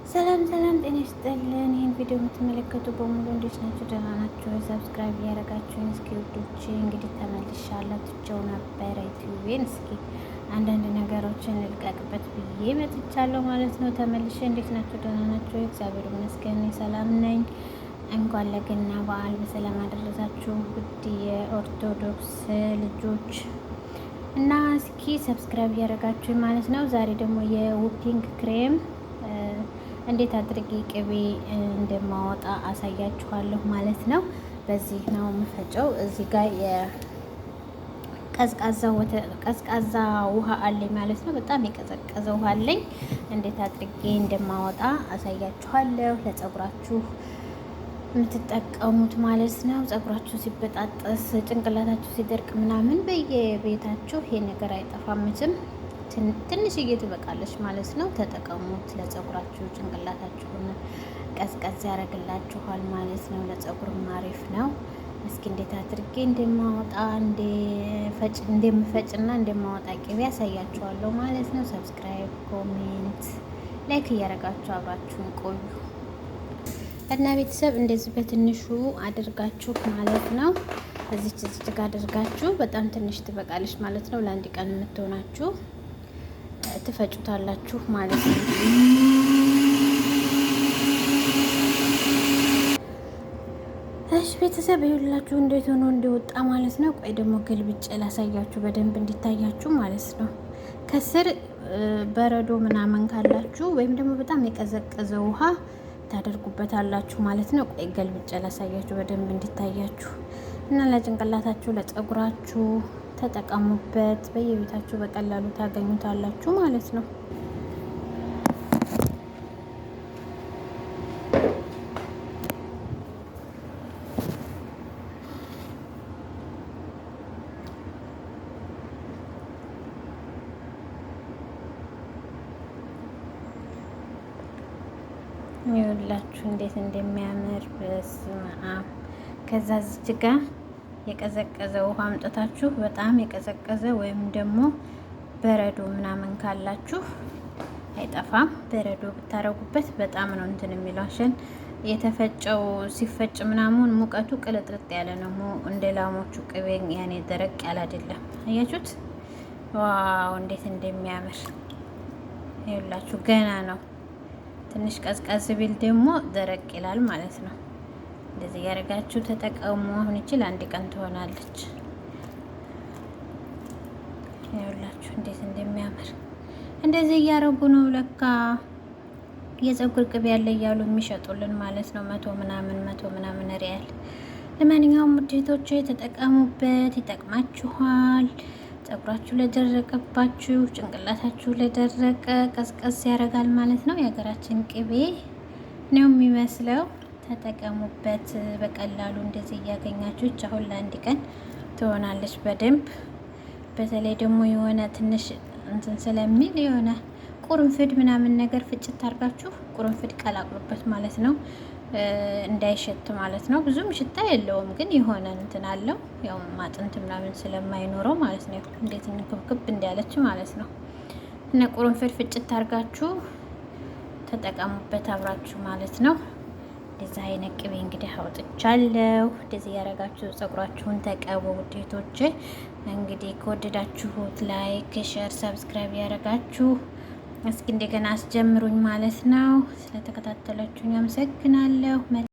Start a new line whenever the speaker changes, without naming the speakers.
ሰላም ጤና ይስጥልን። ይህን ቪዲዮ የምትመለከቱ በሙሉ እንዴት ናችሁ? ደህና ናችሁ? ሰብስክራይብ እያደረጋችሁኝ እስኪ ውዶቼ፣ እንግዲህ ተመልሻለሁ። ትቼው ነበረ ዩቲዩቤን። እስኪ አንዳንድ ነገሮችን ልቀቅበት ብዬ መጥቻለሁ ማለት ነው። ተመልሼ እንዴት ናችሁ? ደህና ናችሁ? እግዚአብሔር ይመስገን ሰላም ነኝ። እንኳን ለገና በዓል በሰላም አደረሳችሁ ውድ የኦርቶዶክስ ልጆች እና እስኪ ሰብስክራይብ እያደረጋችሁኝ ማለት ነው። ዛሬ ደግሞ የዊፒንግ ክሬም እንዴት አድርጌ ቅቤ እንደማወጣ አሳያችኋለሁ ማለት ነው። በዚህ ነው የምፈጨው። እዚህ ጋር ቀዝቃዛ ውሃ አለኝ ማለት ነው። በጣም የቀዘቀዘ ውሃ አለኝ። እንዴት አድርጌ እንደማወጣ አሳያችኋለሁ። ለፀጉራችሁ የምትጠቀሙት ማለት ነው። ፀጉራችሁ ሲበጣጠስ፣ ጭንቅላታችሁ ሲደርቅ ምናምን በየቤታችሁ ይሄ ነገር አይጠፋምትም። ትንሽዬ ትበቃለች ማለት ነው። ተጠቀሙት። ለፀጉራችሁ ጭንቅላታችሁን ቀዝቀዝ ያደርግላችኋል ማለት ነው። ለፀጉርም አሪፍ ነው። እስኪ እንዴት አድርጌ እንደምፈጭና እንደማወጣ ቅቤ ያሳያችኋለሁ ማለት ነው። ሰብስክራይብ፣ ኮሜንት፣ ላይክ እያደረጋችሁ አብራችሁን ቆዩ እና ቤተሰብ እንደዚህ በትንሹ አድርጋችሁ ማለት ነው። እዚች ጋር አድርጋችሁ በጣም ትንሽ ትበቃለች ማለት ነው። ለአንድ ቀን የምትሆናችሁ ትፈጩታላችሁ ማለት ነው። እሺ ቤተሰብ ይኸውላችሁ እንዴት ሆኖ እንደወጣ ማለት ነው። ቆይ ደግሞ ገልብጬ ላሳያችሁ በደንብ እንዲታያችሁ ማለት ነው። ከስር በረዶ ምናምን ካላችሁ ወይም ደግሞ በጣም የቀዘቀዘ ውሃ ታደርጉበታላችሁ ማለት ነው። ቆይ ገልብጬ ላሳያችሁ በደንብ እንዲታያችሁ እና ለጭንቅላታችሁ ለፀጉራችሁ ተጠቀሙበት። በየቤታችሁ በቀላሉ ታገኙታላችሁ ማለት ነው። ይኸውላችሁ እንዴት እንደሚያምር በስመ አብ። ከዛ እዚህ ጋር የቀዘቀዘ ውሃ አምጥታችሁ በጣም የቀዘቀዘ ወይም ደግሞ በረዶ ምናምን ካላችሁ አይጠፋም። በረዶ ብታረጉበት በጣም ነው እንትን የሚለው። አሸን የተፈጨው ሲፈጭ ምናምን ሙቀቱ ቅልጥልጥ ያለ ነው። እንደ ላሞቹ ቅቤ ያኔ ደረቅ ያለ አይደለም። አያችሁት? ዋው እንዴት እንደሚያምር ይኸውላችሁ። ገና ነው። ትንሽ ቀዝቀዝ ቢል ደግሞ ደረቅ ይላል ማለት ነው። እንደዚህ ያደርጋችሁ ተጠቀሙ። አሁን ይችል አንድ ቀን ትሆናለች። ይኸውላችሁ እንዴት እንደሚያምር እንደዚህ እያደረጉ ነው ለካ የፀጉር ቅቤ ያለ እያሉ የሚሸጡልን ማለት ነው። መቶ ምናምን ሪያል። ለማንኛውም ውዴቶቼ ተጠቀሙበት፣ ይጠቅማችኋል። ፀጉራችሁ ለደረቀባችሁ፣ ጭንቅላታችሁ ለደረቀ ቀዝቀዝ ያደርጋል ማለት ነው። የሀገራችን ቅቤ ነው የሚመስለው። ተጠቀሙበት በቀላሉ እንደዚህ እያገኛችሁ። አሁን ለአንድ ቀን ትሆናለች በደንብ። በተለይ ደግሞ የሆነ ትንሽ እንትን ስለሚል የሆነ ቁርንፍድ ምናምን ነገር ፍጭት አድርጋችሁ ቁርንፍድ ቀላቅሉበት ማለት ነው። እንዳይሸት ማለት ነው። ብዙም ሽታ የለውም ግን የሆነ እንትን አለው። ያው ማጥንት ምናምን ስለማይኖረው ማለት ነው። እንዴት እንክብክብ እንዳለች ማለት ነው። እና ቁርንፍድ ፍጭት አድርጋችሁ ተጠቀሙበት አብራችሁ ማለት ነው። እንደዚህ አይነት ቅቤ እንግዲህ አውጥቻለሁ። እንደዚህ ያደረጋችሁ ፀጉራችሁን ተቀቡ ውዴቶቼ። እንግዲህ ከወደዳችሁት ላይክ፣ ሼር፣ ሰብስክራይብ ያደረጋችሁ እስኪ እንደገና አስጀምሩኝ ማለት ነው። ስለተከታተላችሁኝ አመሰግናለሁ።